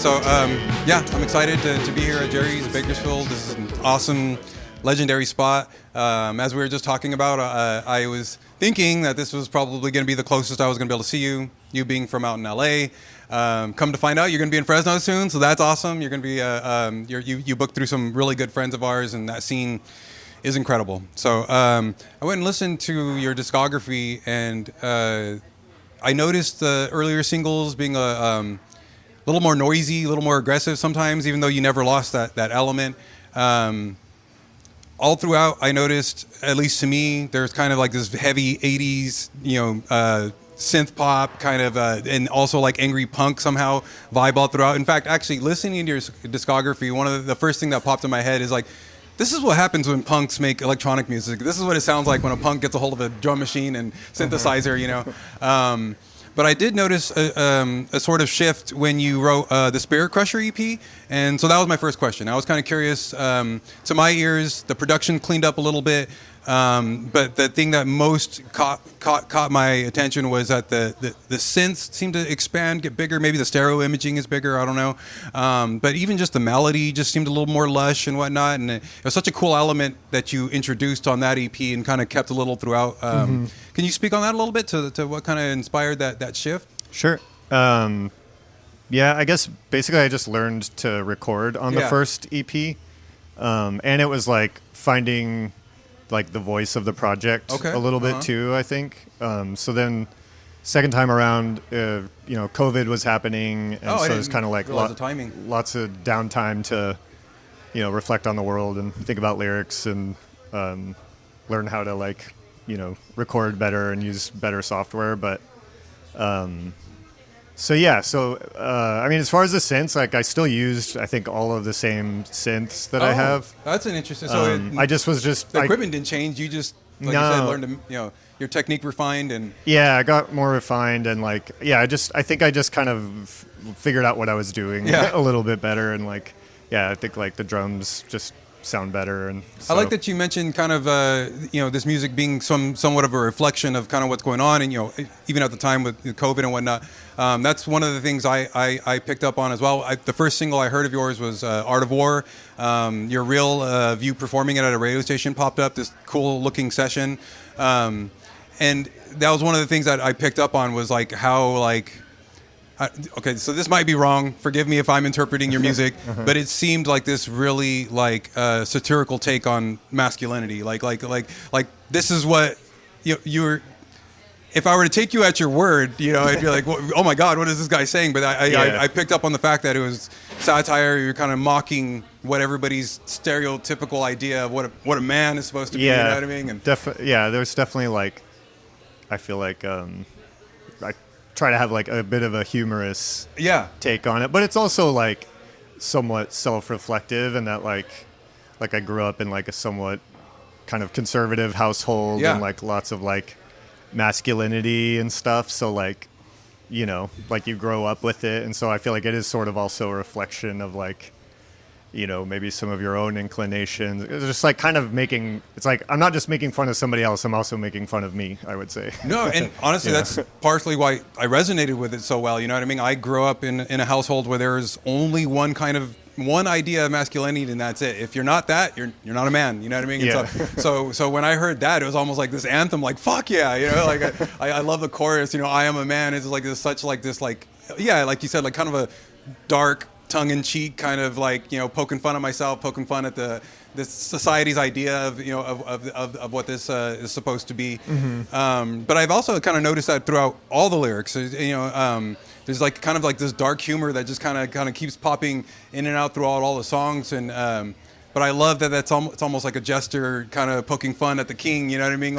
So yeah, I'm excited to be here at Jerry's Bakersfield. This is an awesome, legendary spot. As we were just talking about, I was thinking that this was probably going to be the closest I was going to be able to see you. You being from out in LA. Come to find out, you're going to be in Fresno soon, so that's awesome. You're going to be you booked through some really good friends of ours, and that scene is incredible. So I went and listened to your discography, and I noticed the earlier singles being a little more noisy, a little more aggressive sometimes, even though you never lost that element. All throughout, I noticed, at least to me, there's kind of like this heavy 80s, synth pop kind of, and also like angry punk somehow vibe all throughout. In fact, actually listening to your discography, one of the first thing that popped in my head is like, this is what happens when punks make electronic music. This is what it sounds like when a punk gets a hold of a drum machine and synthesizer, But I did notice a sort of shift when you wrote the Spirit Crusher EP, and so that was my first question. I was kind of curious. To my ears, the production cleaned up a little bit, but the thing that most caught my attention was that the synths seemed to expand, get bigger. Maybe the stereo imaging is bigger. I don't know. But even just the melody just seemed a little more lush and whatnot. And it was such a cool element that you introduced on that EP and kind of kept a little throughout. Can you speak on that a little bit to what kind of inspired that shift? Sure. Yeah, I guess basically I just learned to record on the first EP. And it was like finding like the voice of the project a little bit too, I think. So then second time around, COVID was happening. And so it was kind of like lots of downtime to, reflect on the world and think about lyrics and learn how to like, record better and use better software. But I mean, as far as the synths, like I still used, I think, all of the same synths that I have. That's an interesting. So the equipment didn't change. You just you said, learned to, your technique refined and. Yeah, I got more refined and I think I just kind of figured out what I was doing a little bit better and I think like the drums just sound better. And so. I like that you mentioned kind of this music being somewhat of a reflection of kind of what's going on, and even at the time with COVID and whatnot. That's one of the things I picked up on as well. The first single I heard of yours was Art of War. Your reel of you performing it at a radio station popped up, this cool looking session, and that was one of the things that I picked up on was like how okay, so this might be wrong. Forgive me if I'm interpreting your music, but it seemed like this really satirical take on masculinity. Like this is what you're. If I were to take you at your word, I'd be like, oh my God, what is this guy saying? But I picked up on the fact that it was satire. You're kind of mocking what everybody's stereotypical idea of what a man is supposed to be. You know what I mean? And there's definitely I feel like I try to have a bit of a humorous take on it, but it's also somewhat self-reflective, and that I grew up in a somewhat kind of conservative household and lots of masculinity and stuff, so you grow up with it, and so I feel like it is sort of also a reflection of maybe some of your own inclinations. It's just kind of it's I'm not just making fun of somebody else, I'm also making fun of me, I would say. No, and honestly, that's partially why I resonated with it so well. You know what I mean? I grew up in a household where there's only one idea of masculinity, and that's it. If you're not that, you're not a man. You know what I mean? Yeah. So when I heard that, it was almost like this anthem, fuck yeah, I love the chorus. I am a man. It's like you said, kind of a dark, tongue-in-cheek kind of poking fun at myself, poking fun at this society's idea of what this is supposed to be. But I've also kind of noticed that throughout all the lyrics. There's kind of this dark humor that just kind of keeps popping in and out throughout all the songs. And but I love that it's almost like a jester kind of poking fun at the king. You know what I mean?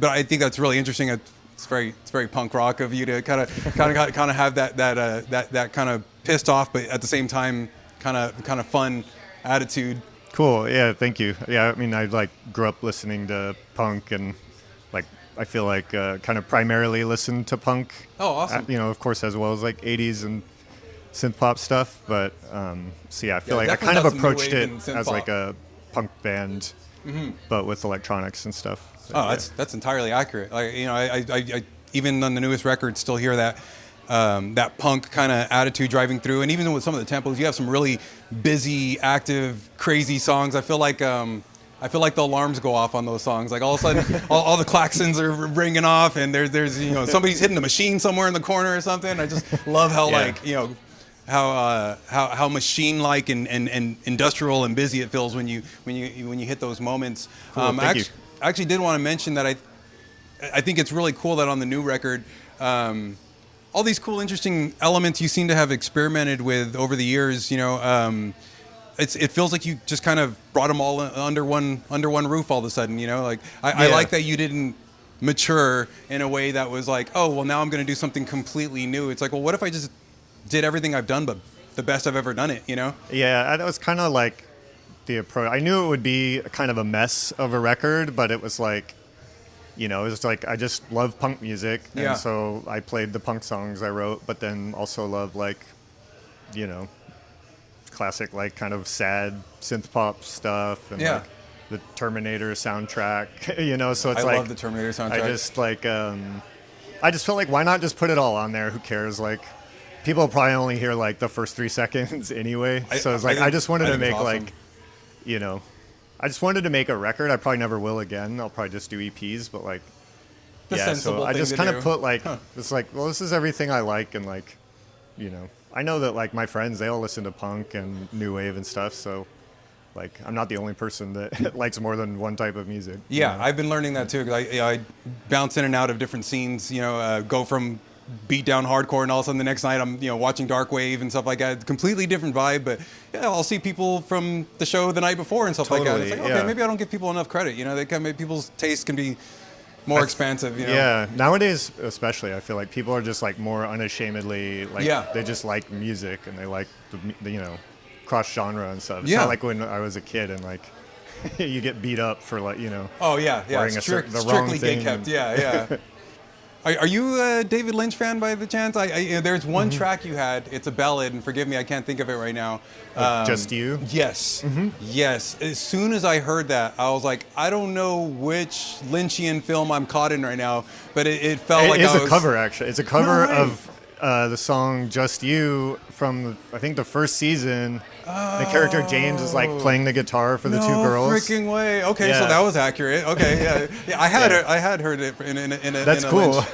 But I think that's really interesting. It's very punk rock of you to kind of have that kind of pissed off, but at the same time kind of fun attitude. Cool. Yeah. Thank you. Yeah. I mean, I grew up listening to punk, and I feel kind of primarily listened to punk. Oh, awesome. Of course, as well as 80s and synth pop stuff. But I feel I kind of approached it as a punk band, but with electronics and stuff. So, that's entirely accurate. I even on the newest record still hear that that punk kind of attitude driving through. And even with some of the tempos, you have some really busy, active, crazy songs. I feel like the alarms go off on those songs. Like all of a sudden, all the klaxons are ringing off, and there's somebody's hitting a machine somewhere in the corner or something. I just love how how machine-like and industrial and busy it feels when you hit those moments. Cool, I actually did want to mention that I think it's really cool that on the new record, all these cool, interesting elements you seem to have experimented with over the years. It feels like you just kind of brought them all under one roof all of a sudden. I like that you didn't mature in a way that was like, oh well, now I'm going to do something completely new. It's like, well, what if I just did everything I've done but the best I've ever done it? Yeah, that was kind of like the approach. I knew it would be kind of a mess of a record, but it was like, it was like I just love punk music, and so I played the punk songs I wrote, but then also love like, classic like kind of sad synth pop stuff and like the Terminator soundtrack, So it's I love the Terminator soundtrack. I just like I just felt like, why not just put it all on there? Who cares? Like, people probably only hear like the first 3 seconds anyway. So it's like I just wanted to make awesome. Like, I just wanted to make a record. I probably never will again. I'll probably just do EPs, but like, so I just kind of put like, it's like, well, this is everything I like, and like, I know that like my friends, they all listen to punk and new wave and stuff, so like I'm not the only person that likes more than one type of music. Yeah, I've been learning that too, because I bounce in and out of different scenes. Go from beat down hardcore, and all of a sudden the next night I'm watching dark wave and stuff like that. Completely different vibe, but I'll see people from the show the night before and stuff like that. It's like, okay, maybe I don't give people enough credit. People's taste can be more expansive. Yeah, nowadays especially, I feel like people are just like more unashamedly like they just like music, and they like the cross genre and stuff. It's not like when I was a kid and like you get beat up for like wearing the wrong thing. Kept. Yeah. Are you a David Lynch fan by the chance? There's one track you had. It's a ballad, and forgive me, I can't think of it right now. Just You? Yes. Mm-hmm. Yes. As soon as I heard that, I was like, I don't know which Lynchian film I'm caught in right now, but it felt like it is a cover, actually. It's a cover of the song Just You from, I think, the first season. The character James is like playing the guitar for the two girls. No freaking way. Okay, so that was accurate. Okay, yeah. I had heard it in a That's cool.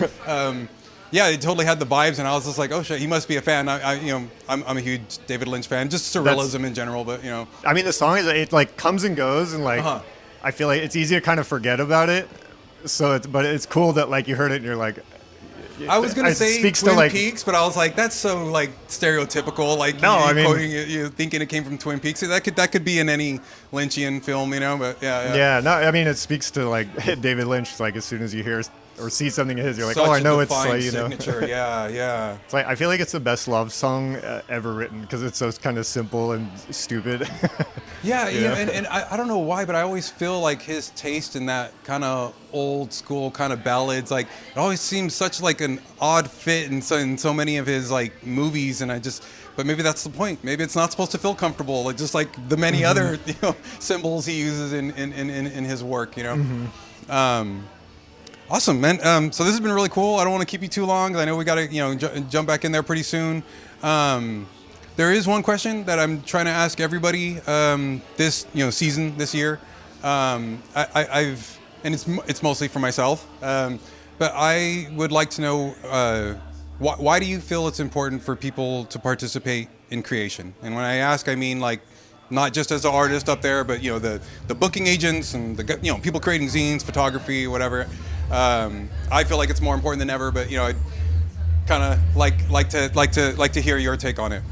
It totally had the vibes, and I was just like, oh shit, he must be a fan. I'm a huge David Lynch fan, just surrealism in general, but I mean, the song it like comes and goes, and like I feel like it's easy to kind of forget about it. So but it's cool that like you heard it and you're like. I was gonna say Twin Peaks, but I was like, that's so like stereotypical. Like quoting you thinking it came from Twin Peaks. That could be in any Lynchian film, But yeah. No, I mean it speaks to like David Lynch. Like as soon as you hear or see something of his, you're like, such I know it's like signature. Yeah. It's like I feel like it's the best love song ever written because it's so kind of simple and stupid. And I don't know why, but I always feel like his taste in that kind of old school kind of ballads, like it always seems such like an odd fit in so many of his like movies, and but maybe that's the point. Maybe it's not supposed to feel comfortable, like just like the many other symbols he uses in his work. Awesome, man. So this has been really cool. I don't want to keep you too long because I know we got to jump back in there pretty soon. There is one question that I'm trying to ask everybody this season, this year. And it's mostly for myself, but I would like to know why do you feel it's important for people to participate in creation? And when I ask, I mean like not just as an artist up there, but the booking agents and the people creating zines, photography, whatever. I feel like it's more important than ever, but I'd kind of like to hear your take on it.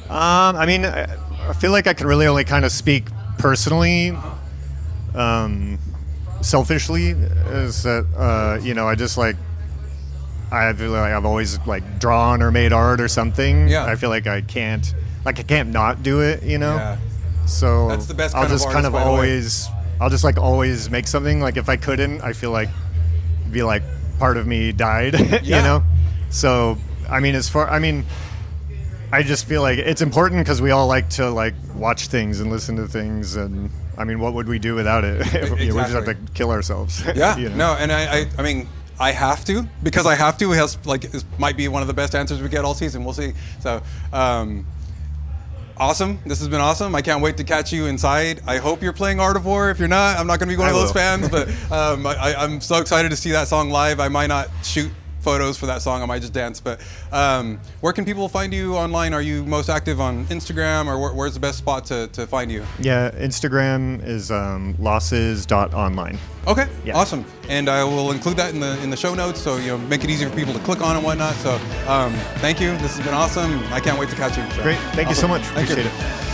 I mean, I feel like I can really only kind of speak personally. Selfishly, is that I just like I feel like I've always like drawn or made art or something. Yeah. I feel like I can't not do it. Yeah. So that's the best. I'll just kind of always always make something. Like if I couldn't, I feel like it'd be like part of me died. So I just feel like it's important because we all like to like watch things and listen to things, and I mean, what would we do without it? Exactly. We just have to kill ourselves. Yeah. No, and I mean, I have to, because I have to. It has, like, it might be one of the best answers we get all season. We'll see. So, awesome. This has been awesome. I can't wait to catch you inside. I hope you're playing Art of War. If you're not, I'm not going to be one of those fans, but I'm so excited to see that song live. I might not shoot photos for that song. I might just dance. But where can people find you online? Are you most active on Instagram, or where's the best spot to find you? Yeah, Instagram is losses.online. Okay, yeah. Awesome. And I will include that in the show notes, so make it easier for people to click on and whatnot. So thank you. This has been awesome. I can't wait to catch you. So, great. Thank you so much. Appreciate it.